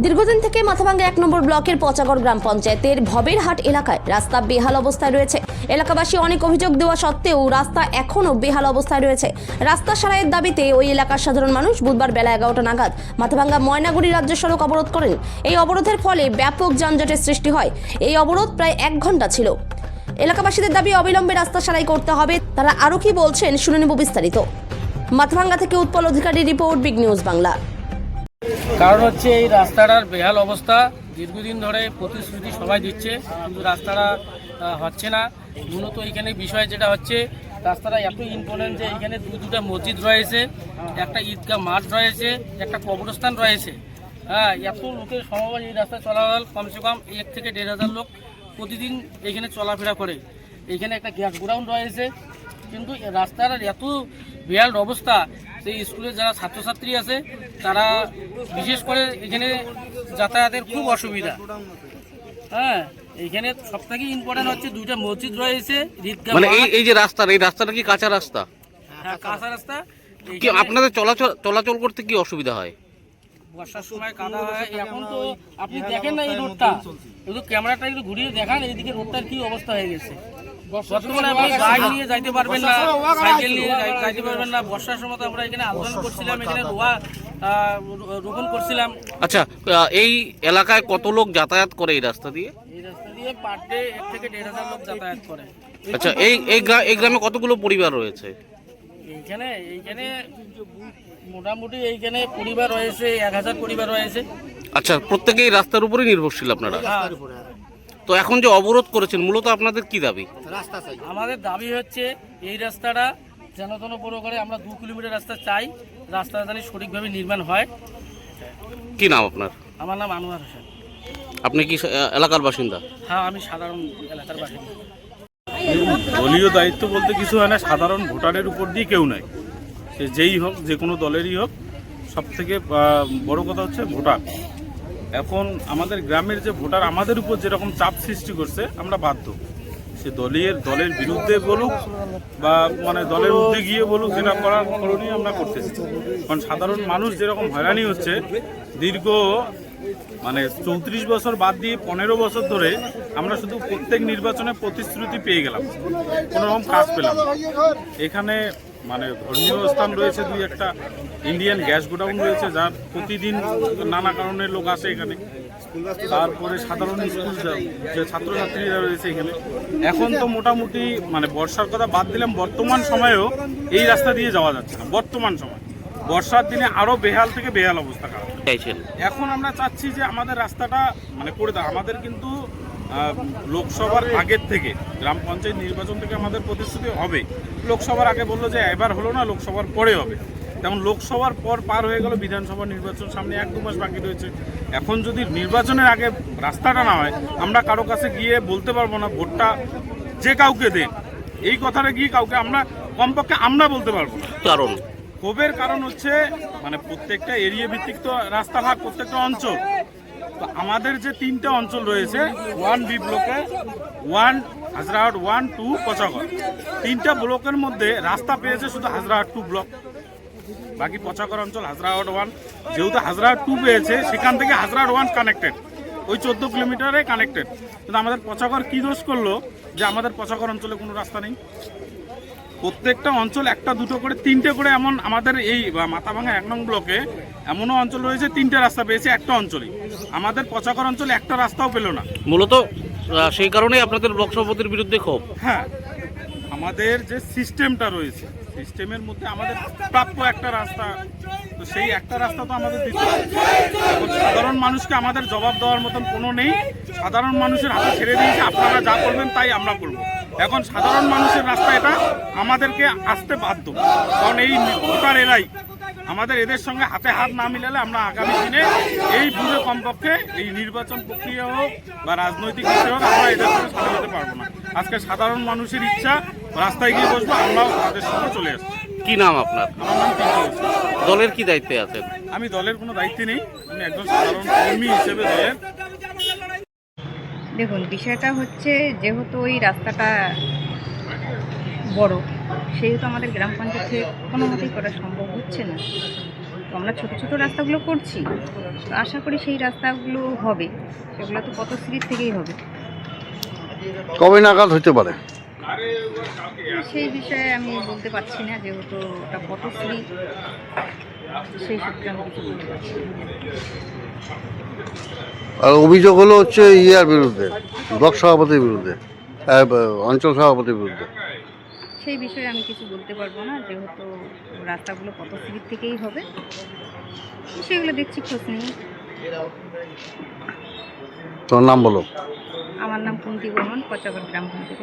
দীর্ঘদিন থেকে মাথাভাঙ্গা 1 নম্বর ব্লকের পচাগড় গ্রাম পঞ্চায়েতের ভবেরহাট এলাকায় রাস্তা বেহাল অবস্থায় রয়েছে। এলাকাবাসী অনেক অভিযোগ দেওয়া সত্ত্বেও রাস্তা এখনও বেহাল অবস্থায় রয়েছে। রাস্তা সারাইয়ের দাবিতে ওই এলাকার সাধারণ মানুষ বুধবার বেলা 11টা নাগাদ মাথাভাঙ্গা ময়নাগুড়ি রাজ্য সড়ক অবরোধ করেন। এই অবরোধের ফলে ব্যাপক যানজটের সৃষ্টি হয়। এই অবরোধ প্রায় 1 ঘন্টা ছিল। এলাকাবাসীদের দাবি অবিলম্বে রাস্তা সারাই করতে হবে। তারা আরও কি বলছেন শুনে নেব বিস্তারিত। মাথাভাঙ্গা থেকে উৎপল অধিকারী রিপোর্ট, বিগ নিউজ বাংলা। কারণ হচ্ছে এই রাস্তাটার বেহাল অবস্থা। দীর্ঘদিন ধরে প্রতিশ্রুতি সবাই দিচ্ছে, কিন্তু রাস্তাটা হচ্ছে না। মূলত এইখানে বিষয় যেটা হচ্ছে, রাস্তাটা এত ইম্পর্টেন্ট যে এইখানে দুটা মসজিদ রয়েছে, একটা ঈদগাহ মাঠ রয়েছে, একটা কবরস্থান রয়েছে। এত লোকের সমাবেশ এই রাস্তায় চলাচল, কমসে কম 1 থেকে 1,500 লোক প্রতিদিন এইখানে চলাফেরা করে। এইখানে একটা গ্যাস গোডাউন রয়েছে, কিন্তু রাস্তার এত বেহাল অবস্থা, সেই স্কুলের যারা ছাত্রছাত্রী আছে তারা বিশেষ করে এখানে যাতায়াতের খুব অসুবিধা। এইখানে সব থেকে ইম্পর্টেন্ট হচ্ছে 2টা মসজিদ রয়েছে, ঈদগাহ। মানে এই যে এই রাস্তাটা কি কাঁচা রাস্তা? হ্যাঁ, কাঁচা রাস্তা। কি আপনাদের চলাচল করতে কি অসুবিধা হয়? বর্ষার সময় কাদা হয়। এখন তো আপনি দেখেন না এই রোডটা, একটু ক্যামেরাটা একটু ঘুরিয়ে দেখান, এইদিকে রোডটার কি অবস্থা হয়ে গেছে। বর্তমানে আপনি বাইক নিয়ে যাইতে পারবেন না, সাইকেল নিয়ে যাইতে পারবেন না। বর্ষার সময় তো আমরা এখানে আন্দোলন করছিলাম, এখানে রোপণ করছিলাম। আচ্ছা, এই এলাকায় কত লোক যাতায়াত করে এই রাস্তা দিয়ে? এই রাস্তা দিয়ে পার ডে 1 থেকে 1,500 লোক যাতায়াত করে। আচ্ছা, এই গ্রামে কতগুলো পরিবার রয়েছে? এইখানে মোটামুটি এইখানে পরিবার রয়েছে 1000 পরিবার রয়েছে। আচ্ছা, প্রত্যেকেই রাস্তার উপরে নির্ভরশীল আপনারা? তো এখন যে অবরোধ করেছেন, মূলত আপনাদের কি দাবি? আমাদের দাবি হচ্ছে এই রাস্তাটা যেন তেন বড় করে, আমরা 2 কিলোমিটার রাস্তা চাই, রাস্তাটা যেন সঠিকভাবে নির্মাণ হয়। কি নাম আপনার? আমার নাম আনোয়ার হোসেন। আপনি কি এলাকার বাসিন্দা? হ্যাঁ, আমি সাধারণ এলাকার বাসিন্দা। দলীয় দায়িত্ব বলতে কিছু হয় না, সাধারণ ভোটারের উপর দিয়ে কেউ নাই। সে যেই হোক, যে কোনো দলেরই হোক, সব থেকে বড় কথা হচ্ছে ভোটার। এখন আমাদের গ্রামের যে ভোটার আমাদের উপর যেরকম চাপ সৃষ্টি করছে, আমরা বাধ্য। সে দলের বিরুদ্ধে বলুক বা দলের উদ্ধে গিয়ে বলুক, যেটা করার করণীয় আমরা করতেছি। কারণ সাধারণ মানুষ যেরকম হয়রানি হচ্ছে, দীর্ঘ 34 বছর বাদ দিয়ে 15 বছর ধরে আমরা শুধু প্রত্যেক নির্বাচনে প্রতিশ্রুতি পেয়ে গেলাম, কোনো রকম কাজ পেলাম। এখানে ধর্মীয় স্থান রয়েছে, 2-1টা ইন্ডিয়ান গ্যাস গোডাউন রয়েছে, যার প্রতিদিন নানা কারণে লোক আসে এখানে। তারপরে সাধারণ স্কুল যে ছাত্রছাত্রীরা রয়েছে এখানে। এখন তো মোটামুটি বর্ষার কথা বাদ দিলাম, বর্তমান সময়েও এই রাস্তা দিয়ে যাওয়া যাচ্ছে না। বর্তমান সময় বর্ষার দিনে আরো বেহাল থেকে বেহাল অবস্থা খারাপ। এখন আমরা চাচ্ছি যে আমাদের রাস্তাটা করে দাও। আমাদের কিন্তু লোকসভার আগের থেকে, গ্রাম পঞ্চায়েত নির্বাচন থেকে আমাদের প্রতিশ্রুতি হবে। লোকসভার আগে বললো যে এবার হলো না, লোকসভার পরে হবে। তেমন লোকসভার পর পার হয়ে গেল, বিধানসভা নির্বাচন সামনে 1-2 মাস বাকি রয়েছে। এখন যদি নির্বাচনের আগে রাস্তাটা না হয়, আমরা কারো কাছে গিয়ে বলতে পারবো না ভোটটা যে কাউকে দেন। এই কথাটা গিয়ে কাউকে আমরা কমপক্ষে আমরা বলতে পারবো না। কারণ ক্ষোভের কারণ হচ্ছে প্রত্যেকটা এরিয়া ভিত্তিক তো রাস্তা ভাগ, প্রত্যেকটা অঞ্চল। তো আমাদের যে 3টে অঞ্চল রয়েছে, 1B ব্লকে, 1 হাজরাহাট 1, 2 পচাগড়, 3টা ব্লকের মধ্যে রাস্তা পেয়েছে শুধু হাজরাহাট 2 ব্লক। বাকি পচাগড় অঞ্চল হাজরাহাট 1, যেহেতু হাজরাহাট 2 পেয়েছে, সেখান থেকে হাজরাহাট 1 কানেক্টেড, ওই 14 কিলোমিটারে কানেক্টেড। কিন্তু আমাদের পচাগড় কি দোষ করলো যে আমাদের পচাগড় অঞ্চলে কোনো রাস্তা নেই? প্রত্যেকটা অঞ্চল 1-2 করে 3টে করে, এমন আমাদের এই মাথাভাঙ্গা 1 নং ব্লকে এমনও অঞ্চল রয়েছে 3টে রাস্তা পেয়েছে একটা অঞ্চলে। আমাদের পচাগড় অঞ্চলে একটা রাস্তাও পেল না। মূলত সেই কারণেই আপনাদের ব্লক সভাপতির বিরুদ্ধে ক্ষোভ। হ্যাঁ, আমাদের যে সিস্টেমটা রয়েছে, সিস্টেমের মধ্যে আমাদের প্রাপ্য একটা রাস্তা, তো সেই একটা রাস্তা তো আমাদের দিতে হবে। সাধারণ মানুষকে আমাদের জবাব দেওয়ার মতন কোনো নেই। সাধারণ মানুষের হাতে ছেড়ে দিয়েছে, আপনারা যা করবেন তাই আমরা করব। এখন সাধারণ মানুষের রাস্তা এটা, আমাদেরকে আসতে বাধ্য। কারণ এই ভোটার এরাই আমাদের, এদের সঙ্গে হাতে হাত না মিলালে আমরা আগামী দিনে এই বুঝে কমপক্ষে এই নির্বাচন প্রক্রিয়া হোক বা রাজনৈতিক বিষয় হোক, আমরা এদের সঙ্গে সামিল হতে পারবো না। আজকে সাধারণ মানুষের ইচ্ছা, রাস্তায় গিয়ে বসবো, আমরাও তাদের সঙ্গে চলে আসবো। কি নাম আপনার? আমার নাম টিঙ্কু। দলের কি দায়িত্বে আছেন? আমি দলের কোনো দায়িত্বে নেই, আমি একজন সাধারণ কর্মী হিসেবে দলের। দেখুন, বিষয়টা হচ্ছে, যেহেতু ওই রাস্তাটা বড়, সেহেতু আমাদের গ্রাম পঞ্চায়েতে কোনো মতেই করা সম্ভব হচ্ছে না। তো আমরা ছোট ছোট রাস্তাগুলো করছি, তো আশা করি সেই রাস্তাগুলো হবে, সেগুলো তো পথশ্রীর থেকেই হবে। কবে নাগাদ হতে পারে? সেই বিষয়ে আমি বলতে পারছি না, যেহেতু ওটা পথশ্রী, সেই সূত্রে আমি কিছু বলতে পারছি না। আর অভিযোগ হলো হচ্ছে ইয়ার বিরুদ্ধে, ব্লক সভাপতির বিরুদ্ধে, অঞ্চল সভাপতির বিরুদ্ধে। সেই বিষয়ে আমি কিছু বলতে পারবো না, যেহেতু রাস্তাগুলো পথশ্রীর থেকেই হবে, সেগুলো দেখছি খোঁজ নেই। তোর নাম বলো। আমার নাম কুন্তি বর্মন, পচাগড় গ্রাম পঞ্চায়েত।